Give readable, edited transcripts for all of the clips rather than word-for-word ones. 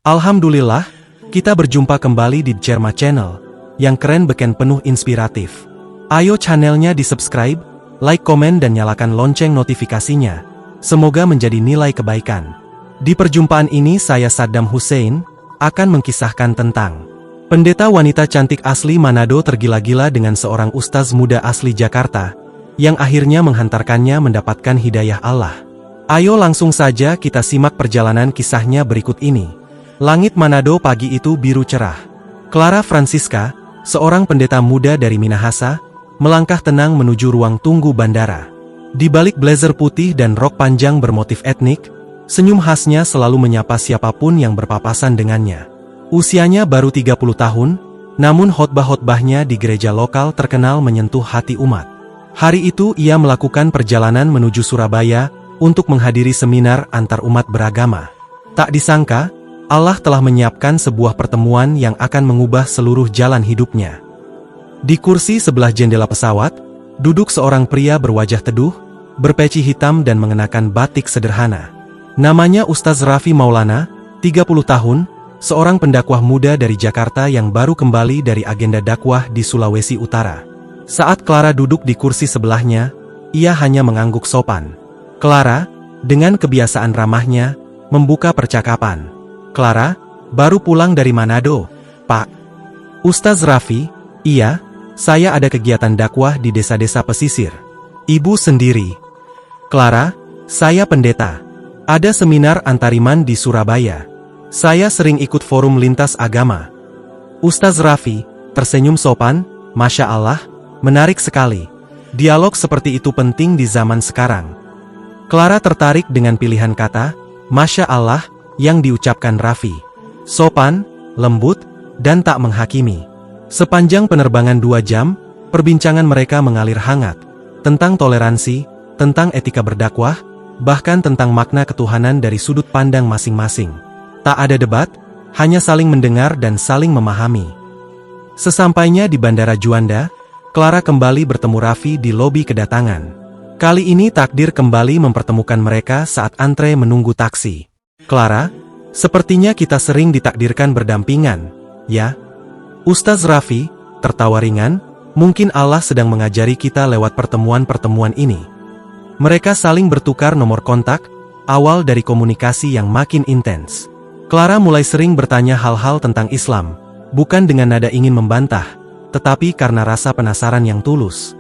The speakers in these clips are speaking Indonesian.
Alhamdulillah, kita berjumpa kembali di Cerma Channel, yang keren beken penuh inspiratif. Ayo channelnya di subscribe, like, komen dan nyalakan lonceng notifikasinya. Semoga menjadi nilai kebaikan. Di perjumpaan ini saya Saddam Hussein, akan mengkisahkan tentang pendeta wanita cantik asli Manado tergila-gila dengan seorang ustaz muda asli Jakarta, yang akhirnya menghantarkannya mendapatkan hidayah Allah. Ayo langsung saja kita simak perjalanan kisahnya berikut ini. Langit Manado pagi itu biru cerah. Clara Francisca, seorang pendeta muda dari Minahasa, melangkah tenang menuju ruang tunggu bandara. Di balik blazer putih dan rok panjang bermotif etnik, senyum khasnya selalu menyapa siapapun yang berpapasan dengannya. Usianya baru 30 tahun, namun khotbah-khotbahnya di gereja lokal terkenal menyentuh hati umat. Hari itu ia melakukan perjalanan menuju Surabaya untuk menghadiri seminar antar umat beragama. Tak disangka, Allah telah menyiapkan sebuah pertemuan yang akan mengubah seluruh jalan hidupnya. Di kursi sebelah jendela pesawat, duduk seorang pria berwajah teduh, berpeci hitam dan mengenakan batik sederhana. Namanya Ustaz Raffi Maulana, 30 tahun, seorang pendakwah muda dari Jakarta yang baru kembali dari agenda dakwah di Sulawesi Utara. Saat Clara duduk di kursi sebelahnya, ia hanya mengangguk sopan. Clara, dengan kebiasaan ramahnya, membuka percakapan. Clara, baru pulang dari Manado, Pak. Ustaz Raffi, iya, saya ada kegiatan dakwah di desa-desa pesisir. Ibu sendiri? Clara, saya pendeta. Ada seminar antariman di Surabaya. Saya sering ikut forum lintas agama. Ustaz Raffi tersenyum sopan, Masya Allah, menarik sekali. Dialog seperti itu penting di zaman sekarang. Clara tertarik dengan pilihan kata, Masya Allah, yang diucapkan Raffi. Sopan, lembut, dan tak menghakimi. Sepanjang penerbangan 2 jam, perbincangan mereka mengalir hangat. Tentang toleransi, tentang etika berdakwah, bahkan tentang makna ketuhanan dari sudut pandang masing-masing. Tak ada debat, hanya saling mendengar dan saling memahami. Sesampainya di Bandara Juanda, Clara kembali bertemu Raffi di lobi kedatangan. Kali ini takdir kembali mempertemukan mereka saat antre menunggu taksi. Clara, sepertinya kita sering ditakdirkan berdampingan, ya? Ustaz Raffi tertawa ringan, mungkin Allah sedang mengajari kita lewat pertemuan-pertemuan ini. Mereka saling bertukar nomor kontak, awal dari komunikasi yang makin intens. Clara mulai sering bertanya hal-hal tentang Islam, bukan dengan nada ingin membantah, tetapi karena rasa penasaran yang tulus.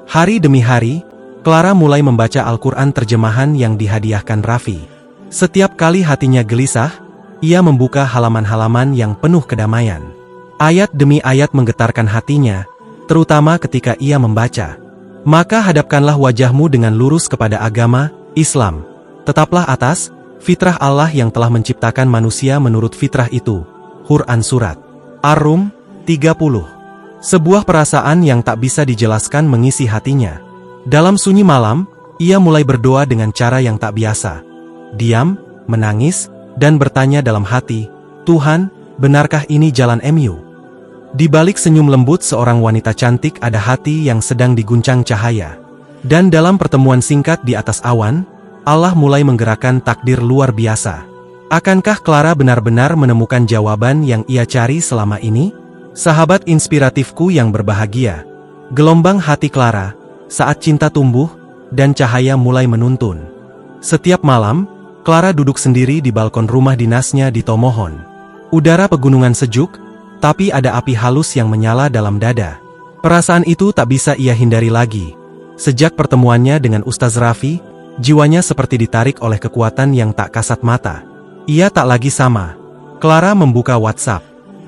Hari demi hari, Clara mulai membaca Al-Quran terjemahan yang dihadiahkan Raffi. Setiap kali hatinya gelisah, ia membuka halaman-halaman yang penuh kedamaian. Ayat demi ayat menggetarkan hatinya, terutama ketika ia membaca. Maka hadapkanlah wajahmu dengan lurus kepada agama, Islam. Tetaplah atas fitrah Allah yang telah menciptakan manusia menurut fitrah itu. Quran Surat Ar-Rum 30. Sebuah perasaan yang tak bisa dijelaskan mengisi hatinya. Dalam sunyi malam, ia mulai berdoa dengan cara yang tak biasa. Diam, menangis, dan bertanya dalam hati, Tuhan, benarkah ini jalan MU? Di balik senyum lembut seorang wanita cantik ada hati yang sedang diguncang cahaya. Dan dalam pertemuan singkat di atas awan, Allah mulai menggerakkan takdir luar biasa. Akankah Clara benar-benar menemukan jawaban yang ia cari selama ini? Sahabat inspiratifku yang berbahagia, gelombang hati Clara, saat cinta tumbuh, dan cahaya mulai menuntun. Setiap malam, Clara duduk sendiri di balkon rumah dinasnya di Tomohon. Udara pegunungan sejuk, tapi ada api halus yang menyala dalam dada. Perasaan itu tak bisa ia hindari lagi. Sejak pertemuannya dengan Ustaz Raffi, jiwanya seperti ditarik oleh kekuatan yang tak kasat mata. Ia tak lagi sama. Clara membuka WhatsApp.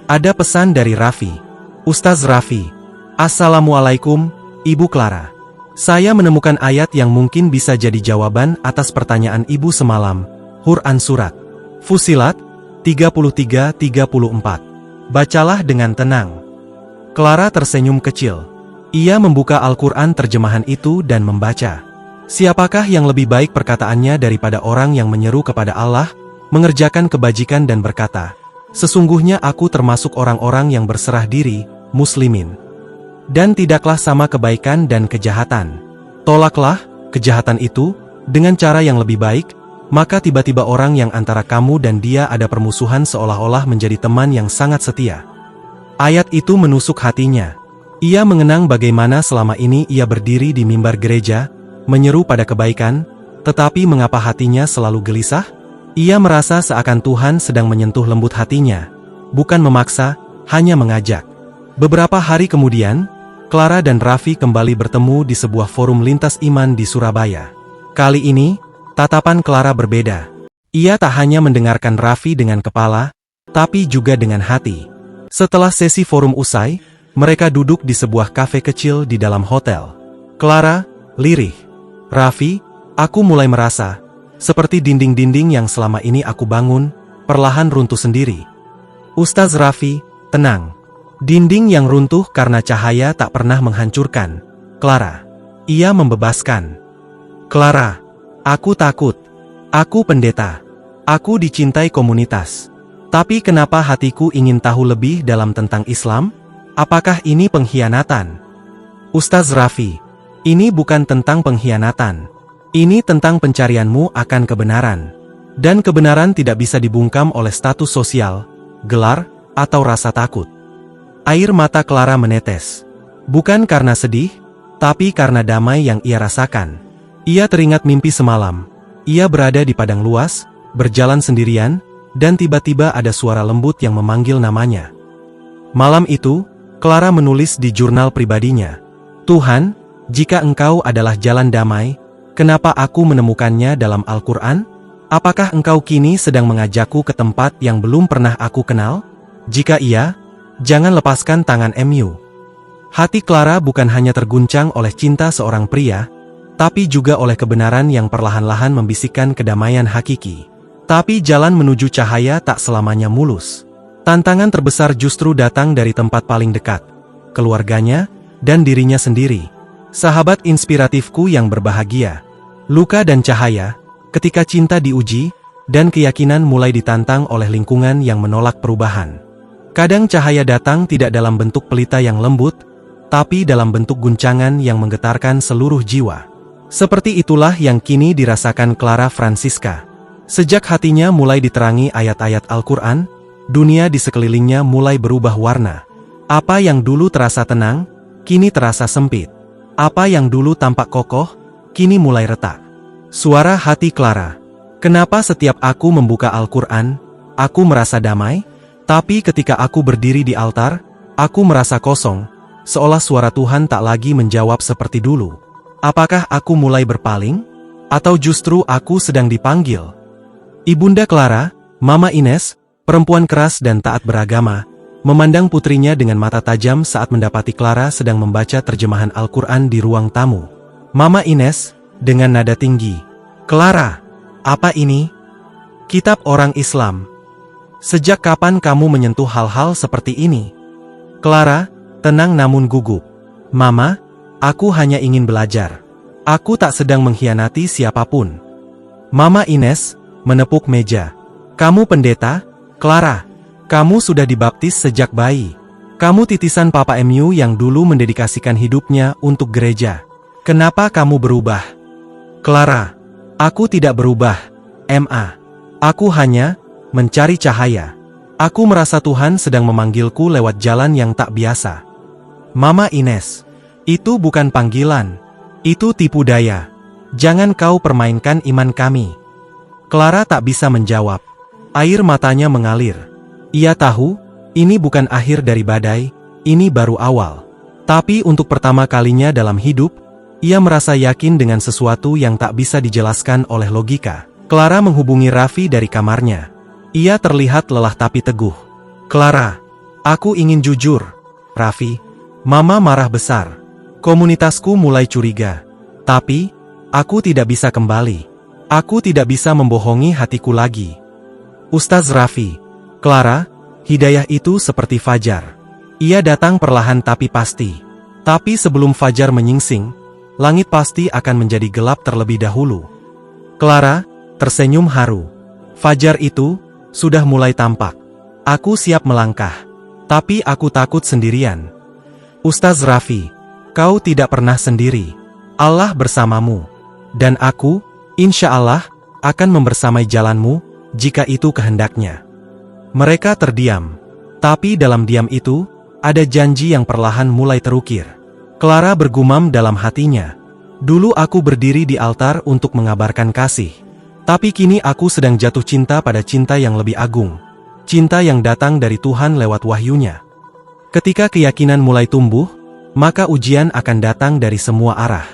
Ada pesan dari Raffi. Ustaz Raffi, Assalamualaikum, Ibu Clara. Saya menemukan ayat yang mungkin bisa jadi jawaban atas pertanyaan ibu semalam. Quran Surat Fussilat 33-34. Bacalah dengan tenang. Clara tersenyum kecil. Ia membuka Al-Quran terjemahan itu dan membaca. Siapakah yang lebih baik perkataannya daripada orang yang menyeru kepada Allah, mengerjakan kebajikan dan berkata, sesungguhnya aku termasuk orang-orang yang berserah diri, muslimin. Dan tidaklah sama kebaikan dan kejahatan. Tolaklah kejahatan itu dengan cara yang lebih baik, maka tiba-tiba orang yang antara kamu dan dia ada permusuhan seolah-olah menjadi teman yang sangat setia. Ayat itu menusuk hatinya. Ia mengenang bagaimana selama ini ia berdiri di mimbar gereja, menyeru pada kebaikan, tetapi mengapa hatinya selalu gelisah? Ia merasa seakan Tuhan sedang menyentuh lembut hatinya, bukan memaksa, hanya mengajak. Beberapa hari kemudian, Clara dan Raffi kembali bertemu di sebuah forum lintas iman di Surabaya. Kali ini, tatapan Clara berbeda. Ia tak hanya mendengarkan Raffi dengan kepala, tapi juga dengan hati. Setelah sesi forum usai, mereka duduk di sebuah kafe kecil di dalam hotel. Clara, lirih. Raffi, aku mulai merasa seperti dinding-dinding yang selama ini aku bangun, perlahan runtuh sendiri. Ustaz Raffi, tenang. Dinding yang runtuh karena cahaya tak pernah menghancurkan. Clara. Ia membebaskan. Clara, aku takut. Aku pendeta. Aku dicintai komunitas. Tapi kenapa hatiku ingin tahu lebih dalam tentang Islam? Apakah ini pengkhianatan? Ustaz Raffi, ini bukan tentang pengkhianatan. Ini tentang pencarianmu akan kebenaran. Dan kebenaran tidak bisa dibungkam oleh status sosial, gelar, atau rasa takut. Air mata Clara menetes. Bukan karena sedih, tapi karena damai yang ia rasakan. Ia teringat mimpi semalam. Ia berada di padang luas, berjalan sendirian, dan tiba-tiba ada suara lembut yang memanggil namanya. Malam itu, Clara menulis di jurnal pribadinya. Tuhan, jika Engkau adalah jalan damai, kenapa aku menemukannya dalam Al-Quran? Apakah Engkau kini sedang mengajakku ke tempat yang belum pernah aku kenal? Jika iya, jangan lepaskan tangan MU. Hati Clara bukan hanya terguncang oleh cinta seorang pria, tapi juga oleh kebenaran yang perlahan-lahan membisikkan kedamaian hakiki. Tapi jalan menuju cahaya tak selamanya mulus. Tantangan terbesar justru datang dari tempat paling dekat, keluarganya, dan dirinya sendiri. Sahabat inspiratifku yang berbahagia. Luka dan cahaya, ketika cinta diuji, dan keyakinan mulai ditantang oleh lingkungan yang menolak perubahan. Kadang cahaya datang tidak dalam bentuk pelita yang lembut, tapi dalam bentuk guncangan yang menggetarkan seluruh jiwa. Seperti itulah yang kini dirasakan Clara Francisca. Sejak hatinya mulai diterangi ayat-ayat Al-Quran, dunia di sekelilingnya mulai berubah warna. Apa yang dulu terasa tenang, kini terasa sempit. Apa yang dulu tampak kokoh, kini mulai retak. Suara hati Clara. Kenapa setiap aku membuka Al-Quran, aku merasa damai? Tapi ketika aku berdiri di altar, aku merasa kosong, seolah suara Tuhan tak lagi menjawab seperti dulu. Apakah aku mulai berpaling? Atau justru aku sedang dipanggil? Ibunda Clara, Mama Ines, perempuan keras dan taat beragama, memandang putrinya dengan mata tajam saat mendapati Clara sedang membaca terjemahan Al-Quran di ruang tamu. Mama Ines, dengan nada tinggi. Clara, apa ini? Kitab orang Islam. Sejak kapan kamu menyentuh hal-hal seperti ini? Clara, tenang namun gugup. Mama, aku hanya ingin belajar. Aku tak sedang mengkhianati siapapun. Mama Ines, menepuk meja. Kamu pendeta? Clara, kamu sudah dibaptis sejak bayi. Kamu titisan Papa MU yang dulu mendedikasikan hidupnya untuk gereja. Kenapa kamu berubah? Clara, aku tidak berubah, Ma. Aku hanya mencari cahaya. Aku merasa Tuhan sedang memanggilku lewat jalan yang tak biasa. Mama Ines, itu bukan panggilan. Itu tipu daya. Jangan kau permainkan iman kami. Clara tak bisa menjawab. Air matanya mengalir. Ia tahu, ini bukan akhir dari badai, ini baru awal. Tapi untuk pertama kalinya dalam hidup, ia merasa yakin dengan sesuatu yang tak bisa dijelaskan oleh logika. Clara menghubungi Raffi dari kamarnya. Ia terlihat lelah tapi teguh. Clara, aku ingin jujur. Raffi, Mama marah besar. Komunitasku mulai curiga. Tapi, aku tidak bisa kembali. Aku tidak bisa membohongi hatiku lagi. Ustaz Raffi, Clara, hidayah itu seperti fajar. Ia datang perlahan tapi pasti. Tapi sebelum fajar menyingsing, langit pasti akan menjadi gelap terlebih dahulu. Clara tersenyum haru. Fajar itu sudah mulai tampak. Aku siap melangkah. Tapi aku takut sendirian. Ustaz Raffi, kau tidak pernah sendiri. Allah bersamamu. Dan aku, insya Allah, akan membersamai jalanmu, jika itu kehendaknya. Mereka terdiam. Tapi dalam diam itu, ada janji yang perlahan mulai terukir. Clara bergumam dalam hatinya. Dulu aku berdiri di altar untuk mengabarkan kasih. Tapi kini aku sedang jatuh cinta pada cinta yang lebih agung. Cinta yang datang dari Tuhan lewat wahyunya. Ketika keyakinan mulai tumbuh, maka ujian akan datang dari semua arah.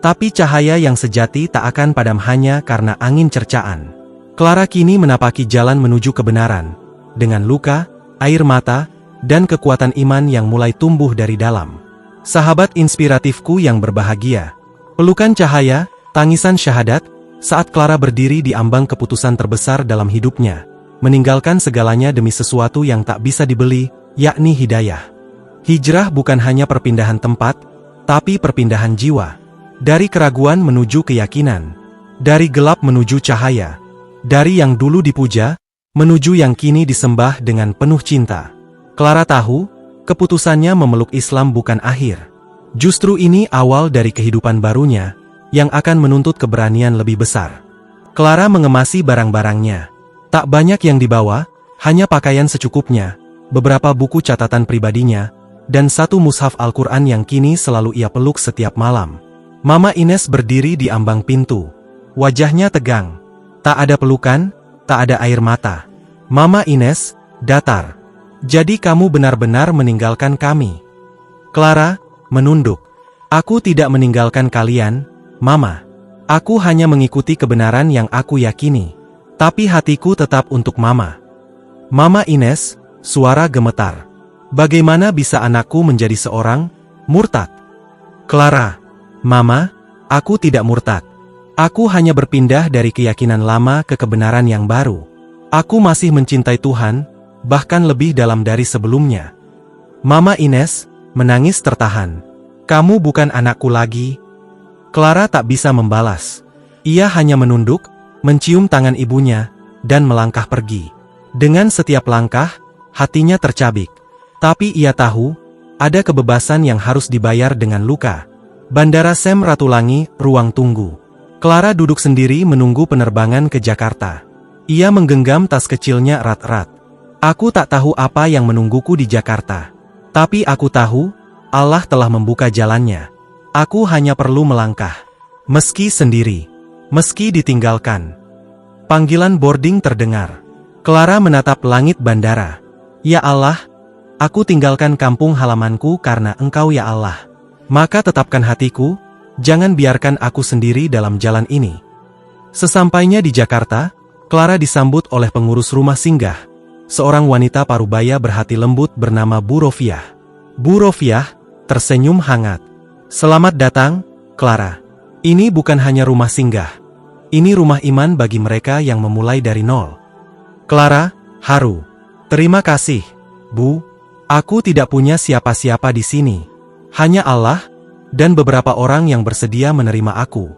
Tapi cahaya yang sejati tak akan padam hanya karena angin cercaan. Clara kini menapaki jalan menuju kebenaran, dengan luka, air mata, dan kekuatan iman yang mulai tumbuh dari dalam. Sahabat inspiratifku yang berbahagia, pelukan cahaya, tangisan syahadat, saat Clara berdiri di ambang keputusan terbesar dalam hidupnya, meninggalkan segalanya demi sesuatu yang tak bisa dibeli, yakni hidayah. Hijrah bukan hanya perpindahan tempat, tapi perpindahan jiwa. Dari keraguan menuju keyakinan, dari gelap menuju cahaya, dari yang dulu dipuja, menuju yang kini disembah dengan penuh cinta. Clara tahu, keputusannya memeluk Islam bukan akhir. Justru ini awal dari kehidupan barunya, yang akan menuntut keberanian lebih besar. Clara mengemasi barang-barangnya. Tak banyak yang dibawa, hanya pakaian secukupnya, beberapa buku catatan pribadinya, dan satu mushaf Al-Quran yang kini selalu ia peluk setiap malam. Mama Ines berdiri di ambang pintu. Wajahnya tegang. Tak ada pelukan, tak ada air mata. Mama Ines, datar. Jadi kamu benar-benar meninggalkan kami. Clara menunduk. Aku tidak meninggalkan kalian, Mama. Aku hanya mengikuti kebenaran yang aku yakini. Tapi hatiku tetap untuk Mama. Mama Ines, suara gemetar. Bagaimana bisa anakku menjadi seorang murtad? Clara, Mama, aku tidak murtad. Aku hanya berpindah dari keyakinan lama ke kebenaran yang baru. Aku masih mencintai Tuhan, bahkan lebih dalam dari sebelumnya. Mama Ines menangis tertahan. Kamu bukan anakku lagi. Clara tak bisa membalas. Ia hanya menunduk, mencium tangan ibunya, dan melangkah pergi. Dengan setiap langkah, hatinya tercabik. Tapi ia tahu, ada kebebasan yang harus dibayar dengan luka. Bandara Sam Ratulangi, ruang tunggu. Clara duduk sendiri menunggu penerbangan ke Jakarta. Ia menggenggam tas kecilnya erat-erat. Aku tak tahu apa yang menungguku di Jakarta. Tapi aku tahu, Allah telah membuka jalannya. Aku hanya perlu melangkah. Meski sendiri. Meski ditinggalkan. Panggilan boarding terdengar. Clara menatap langit bandara. Ya Allah, aku tinggalkan kampung halamanku karena Engkau ya Allah. Maka tetapkan hatiku, jangan biarkan aku sendiri dalam jalan ini. Sesampainya di Jakarta, Clara disambut oleh pengurus rumah singgah, seorang wanita parubaya berhati lembut bernama Bu Rofiah. Bu Rofiah tersenyum hangat. Selamat datang, Clara. Ini bukan hanya rumah singgah. Ini rumah iman bagi mereka yang memulai dari nol. Clara haru. Terima kasih, Bu. Aku tidak punya siapa-siapa di sini. Hanya Allah, dan beberapa orang yang bersedia menerima aku.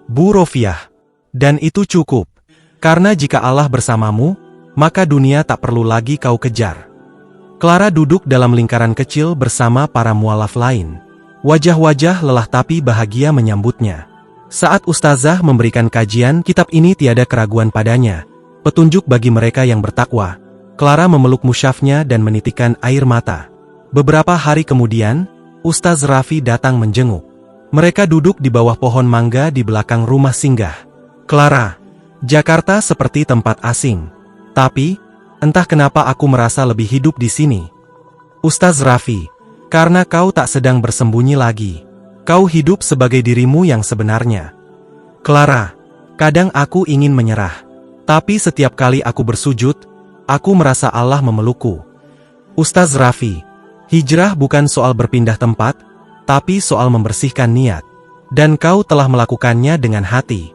Bu Rofiah. Dan itu cukup. Karena jika Allah bersamamu, maka dunia tak perlu lagi kau kejar. Clara duduk dalam lingkaran kecil bersama para mualaf lain. Wajah-wajah lelah tapi bahagia menyambutnya. Saat ustazah memberikan kajian, kitab ini tiada keraguan padanya. Petunjuk bagi mereka yang bertakwa. Clara memeluk musyafnya dan menitikkan air mata. Beberapa hari kemudian, Ustaz Raffi datang menjenguk. Mereka duduk di bawah pohon mangga di belakang rumah singgah. Clara, Jakarta seperti tempat asing. Tapi, entah kenapa aku merasa lebih hidup di sini. Ustaz Raffi, karena kau tak sedang bersembunyi lagi. Kau hidup sebagai dirimu yang sebenarnya. Clara, kadang aku ingin menyerah. Tapi setiap kali aku bersujud, aku merasa Allah memelukku. Ustaz Raffi, hijrah bukan soal berpindah tempat, tapi soal membersihkan niat. Dan kau telah melakukannya dengan hati.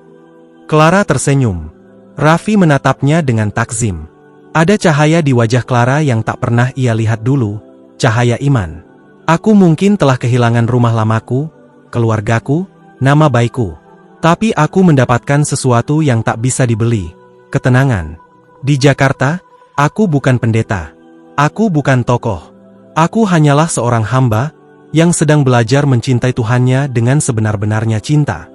Clara tersenyum. Raffi menatapnya dengan takzim. Ada cahaya di wajah Clara yang tak pernah ia lihat dulu, cahaya iman. Aku mungkin telah kehilangan rumah lamaku, keluargaku, nama baikku. Tapi aku mendapatkan sesuatu yang tak bisa dibeli, ketenangan. Di Jakarta, aku bukan pendeta. Aku bukan tokoh. Aku hanyalah seorang hamba, yang sedang belajar mencintai Tuhannya dengan sebenar-benarnya cinta.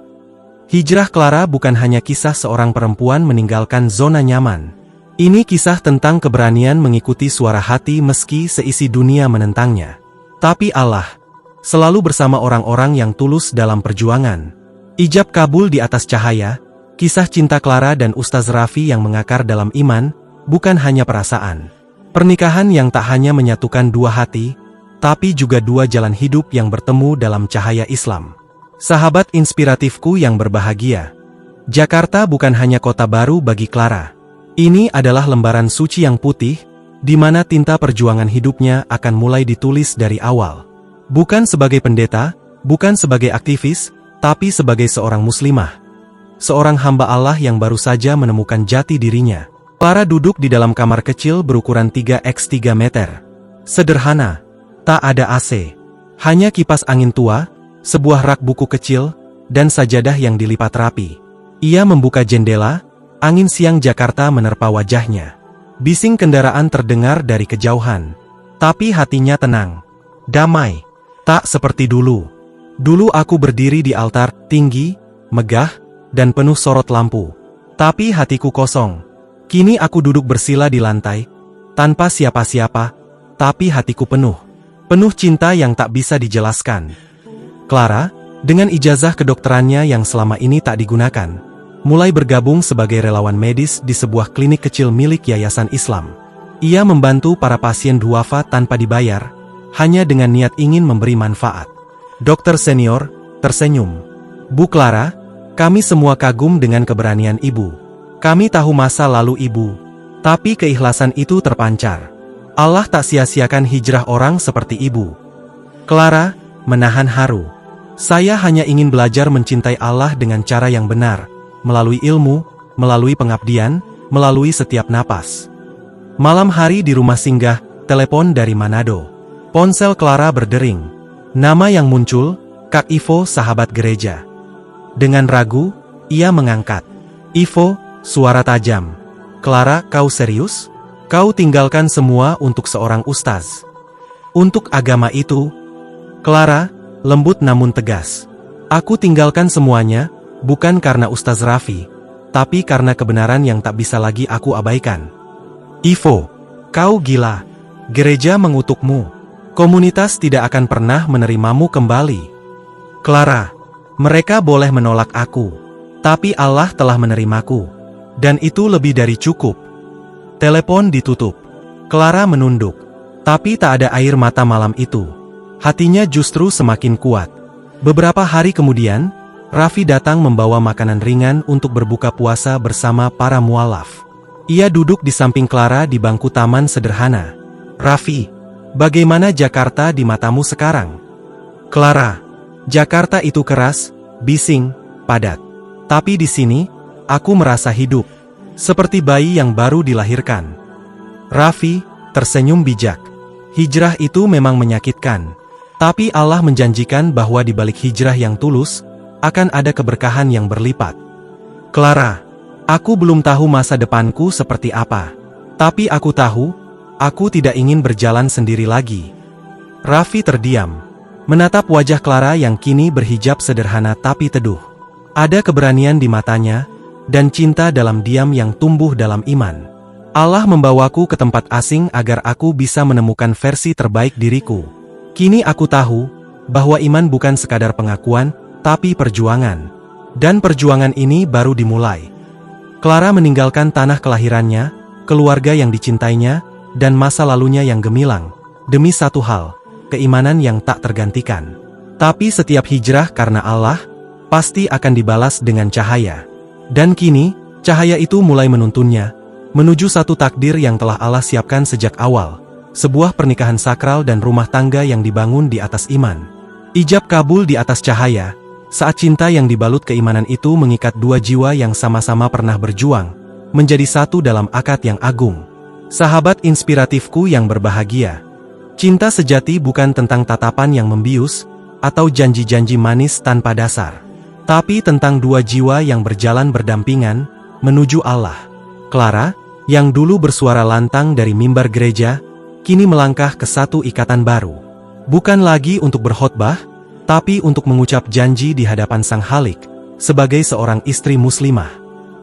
Hijrah Clara bukan hanya kisah seorang perempuan meninggalkan zona nyaman. Ini kisah tentang keberanian mengikuti suara hati meski seisi dunia menentangnya. Tapi Allah selalu bersama orang-orang yang tulus dalam perjuangan. Ijab kabul di atas cahaya, kisah cinta Clara dan Ustaz Raffi yang mengakar dalam iman, bukan hanya perasaan. Pernikahan yang tak hanya menyatukan dua hati, tapi juga dua jalan hidup yang bertemu dalam cahaya Islam. Sahabat inspiratifku yang berbahagia, Jakarta bukan hanya kota baru bagi Clara. Ini adalah lembaran suci yang putih, di mana tinta perjuangan hidupnya akan mulai ditulis dari awal. Bukan sebagai pendeta, bukan sebagai aktivis, tapi sebagai seorang muslimah. Seorang hamba Allah yang baru saja menemukan jati dirinya. Clara duduk di dalam kamar kecil berukuran 3x3 meter. Sederhana, tak ada AC. Hanya kipas angin tua, sebuah rak buku kecil, dan sajadah yang dilipat rapi. Ia membuka jendela, angin siang Jakarta menerpa wajahnya. Bising kendaraan terdengar dari kejauhan. Tapi hatinya tenang, damai, tak seperti dulu. Dulu aku berdiri di altar, tinggi, megah, dan penuh sorot lampu. Tapi hatiku kosong. Kini aku duduk bersila di lantai, tanpa siapa-siapa, tapi hatiku penuh. Penuh cinta yang tak bisa dijelaskan. Clara, dengan ijazah kedokterannya yang selama ini tak digunakan, mulai bergabung sebagai relawan medis di sebuah klinik kecil milik Yayasan Islam. Ia membantu para pasien duafa tanpa dibayar, hanya dengan niat ingin memberi manfaat. Dokter senior tersenyum. Bu Clara, kami semua kagum dengan keberanian ibu. Kami tahu masa lalu ibu, tapi keikhlasan itu terpancar. Allah tak sia-siakan hijrah orang seperti ibu. Clara menahan haru. Saya hanya ingin belajar mencintai Allah dengan cara yang benar, melalui ilmu, melalui pengabdian, melalui setiap napas. Malam hari di rumah singgah, telepon dari Manado. Ponsel Clara berdering. Nama yang muncul, Kak Ivo, sahabat gereja. Dengan ragu, ia mengangkat. Ivo, suara tajam. Clara, kau serius? Kau tinggalkan semua untuk seorang ustaz? Untuk agama itu? Clara, lembut namun tegas. Aku tinggalkan semuanya, bukan karena Ustaz Raffi, tapi karena kebenaran yang tak bisa lagi aku abaikan. Ivo, kau gila. Gereja mengutukmu. Komunitas tidak akan pernah menerimamu kembali. Clara, mereka boleh menolak aku, tapi Allah telah menerimaku. Dan itu lebih dari cukup. Telepon ditutup. Clara menunduk. Tapi tak ada air mata malam itu. Hatinya justru semakin kuat. Beberapa hari kemudian, Raffi datang membawa makanan ringan untuk berbuka puasa bersama para mualaf. Ia duduk di samping Clara di bangku taman sederhana. Raffi, bagaimana Jakarta di matamu sekarang? Clara, Jakarta itu keras, bising, padat. Tapi di sini, aku merasa hidup. Seperti bayi yang baru dilahirkan. Raffi tersenyum bijak. Hijrah itu memang menyakitkan. Tapi Allah menjanjikan bahwa di balik hijrah yang tulus, akan ada keberkahan yang berlipat. Clara, aku belum tahu masa depanku seperti apa. Tapi aku tahu, aku tidak ingin berjalan sendiri lagi. Raffi terdiam, menatap wajah Clara yang kini berhijab sederhana tapi teduh. Ada keberanian di matanya, dan cinta dalam diam yang tumbuh dalam iman. Allah membawaku ke tempat asing agar aku bisa menemukan versi terbaik diriku. Kini aku tahu, bahwa iman bukan sekadar pengakuan, tapi perjuangan. Dan perjuangan ini baru dimulai. Clara meninggalkan tanah kelahirannya, keluarga yang dicintainya, dan masa lalunya yang gemilang, demi satu hal, keimanan yang tak tergantikan. Tapi setiap hijrah karena Allah, pasti akan dibalas dengan cahaya. Dan kini, cahaya itu mulai menuntunnya, menuju satu takdir yang telah Allah siapkan sejak awal. Sebuah pernikahan sakral dan rumah tangga yang dibangun di atas iman. Ijab kabul di atas cahaya, saat cinta yang dibalut keimanan itu mengikat dua jiwa yang sama-sama pernah berjuang, menjadi satu dalam akad yang agung. Sahabat inspiratifku yang berbahagia. Cinta sejati bukan tentang tatapan yang membius, atau janji-janji manis tanpa dasar. Tapi tentang dua jiwa yang berjalan berdampingan, menuju Allah. Clara, yang dulu bersuara lantang dari mimbar gereja, kini melangkah ke satu ikatan baru. Bukan lagi untuk berkhotbah, tapi untuk mengucap janji di hadapan Sang Khalik, sebagai seorang istri muslimah.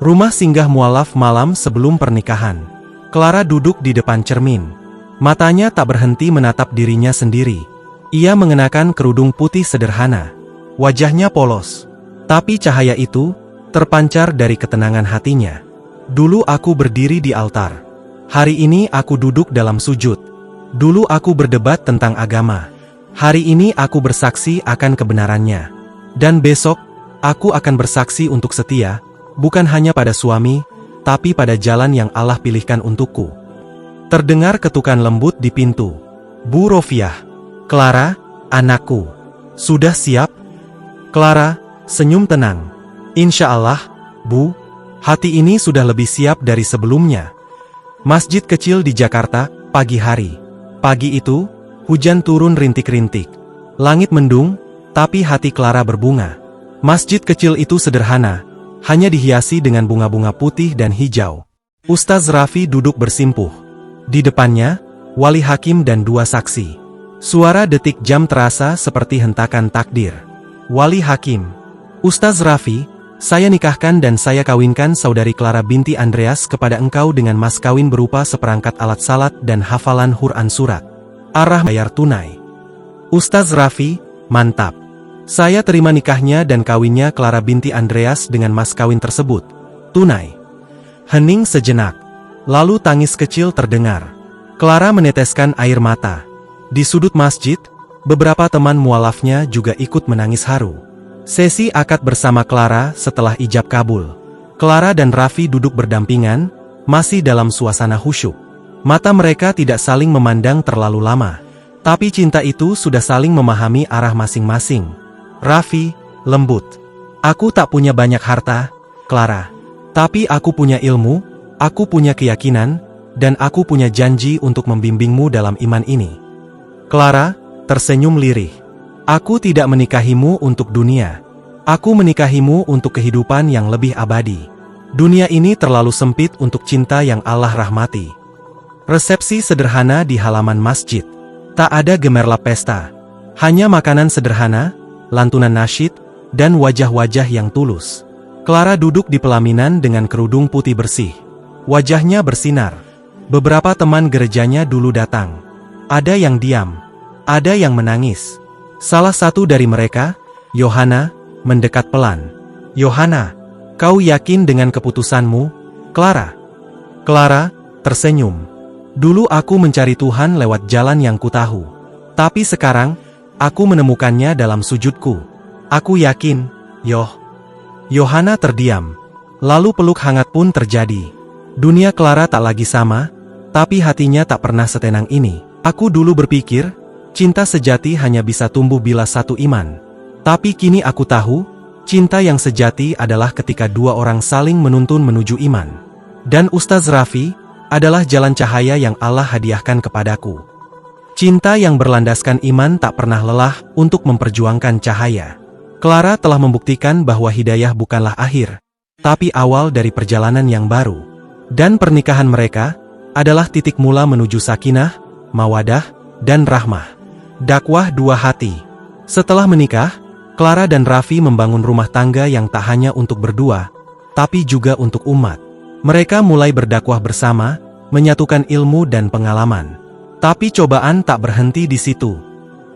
Rumah singgah mualaf malam sebelum pernikahan. Clara duduk di depan cermin. Matanya tak berhenti menatap dirinya sendiri. Ia mengenakan kerudung putih sederhana. Wajahnya polos. Tapi cahaya itu terpancar dari ketenangan hatinya. Dulu aku berdiri di altar. Hari ini aku duduk dalam sujud. Dulu aku berdebat tentang agama. Hari ini aku bersaksi akan kebenarannya. Dan besok, aku akan bersaksi untuk setia, bukan hanya pada suami, tapi pada jalan yang Allah pilihkan untukku. Terdengar ketukan lembut di pintu. Bu Rofiah. Clara, anakku. Sudah siap? Clara senyum tenang. Insya Allah, Bu. Hati ini sudah lebih siap dari sebelumnya. Masjid kecil di Jakarta, pagi hari. Pagi itu, hujan turun rintik-rintik. Langit mendung, tapi hati Clara berbunga. Masjid kecil itu sederhana, hanya dihiasi dengan bunga-bunga putih dan hijau. Ustaz Raffi duduk bersimpuh. Di depannya, wali hakim dan dua saksi. Suara detik jam terasa seperti hentakan takdir. Wali hakim. Ustaz Raffi, saya nikahkan dan saya kawinkan saudari Clara binti Andreas kepada engkau dengan mas kawin berupa seperangkat alat salat dan hafalan Quran surat. Arah bayar tunai. Ustaz Raffi, mantap. Saya terima nikahnya dan kawinnya Clara binti Andreas dengan mas kawin tersebut. Tunai. Hening sejenak. Lalu tangis kecil terdengar. Clara meneteskan air mata. Di sudut masjid, beberapa teman mualafnya juga ikut menangis haru. Sesi akad bersama Clara setelah ijab kabul. Clara dan Raffi duduk berdampingan, masih dalam suasana khusyuk. Mata mereka tidak saling memandang terlalu lama. Tapi cinta itu sudah saling memahami arah masing-masing. Raffi, lembut. Aku tak punya banyak harta, Clara. Tapi aku punya ilmu, aku punya keyakinan, dan aku punya janji untuk membimbingmu dalam iman ini. Clara tersenyum lirih. Aku tidak menikahimu untuk dunia. Aku menikahimu untuk kehidupan yang lebih abadi. Dunia ini terlalu sempit untuk cinta yang Allah rahmati. Resepsi sederhana di halaman masjid. Tak ada gemerlap pesta. Hanya makanan sederhana, lantunan nasyid, dan wajah-wajah yang tulus. Clara duduk di pelaminan dengan kerudung putih bersih. Wajahnya bersinar. Beberapa teman gerejanya dulu datang. Ada yang diam. Ada yang menangis. Salah satu dari mereka, Yohana, mendekat pelan. Yohana, kau yakin dengan keputusanmu, Clara? Clara tersenyum. Dulu aku mencari Tuhan lewat jalan yang kutahu. Tapi sekarang, aku menemukannya dalam sujudku. Aku yakin, Yohana terdiam. Lalu peluk hangat pun terjadi. Dunia Clara tak lagi sama, tapi hatinya tak pernah setenang ini. Aku dulu berpikir, cinta sejati hanya bisa tumbuh bila satu iman. Tapi kini aku tahu, cinta yang sejati adalah ketika dua orang saling menuntun menuju iman. Dan Ustaz Raffi adalah jalan cahaya yang Allah hadiahkan kepadaku. Cinta yang berlandaskan iman tak pernah lelah untuk memperjuangkan cahaya. Clara telah membuktikan bahwa hidayah bukanlah akhir, tapi awal dari perjalanan yang baru. Dan pernikahan mereka adalah titik mula menuju sakinah, mawadah, dan rahmah. Dakwah dua hati. Setelah menikah, Clara dan Raffi membangun rumah tangga yang tak hanya untuk berdua, tapi juga untuk umat. Mereka mulai berdakwah bersama, menyatukan ilmu dan pengalaman. Tapi cobaan tak berhenti di situ.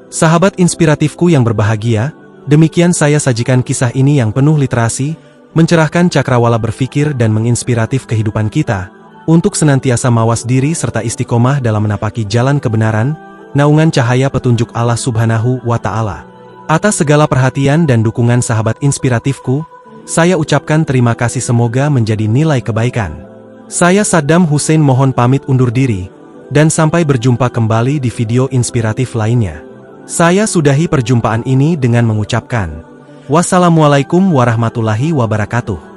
Sahabat inspiratifku yang berbahagia, demikian saya sajikan kisah ini yang penuh literasi, mencerahkan cakrawala berpikir dan menginspiratif kehidupan kita, untuk senantiasa mawas diri serta istiqomah dalam menapaki jalan kebenaran, naungan cahaya petunjuk Allah Subhanahu wa Ta'ala. Atas segala perhatian dan dukungan sahabat inspiratifku, saya ucapkan terima kasih, semoga menjadi nilai kebaikan. Saya Saddam Hussein mohon pamit undur diri, dan sampai berjumpa kembali di video inspiratif lainnya. Saya sudahi perjumpaan ini dengan mengucapkan, wassalamualaikum warahmatullahi wabarakatuh.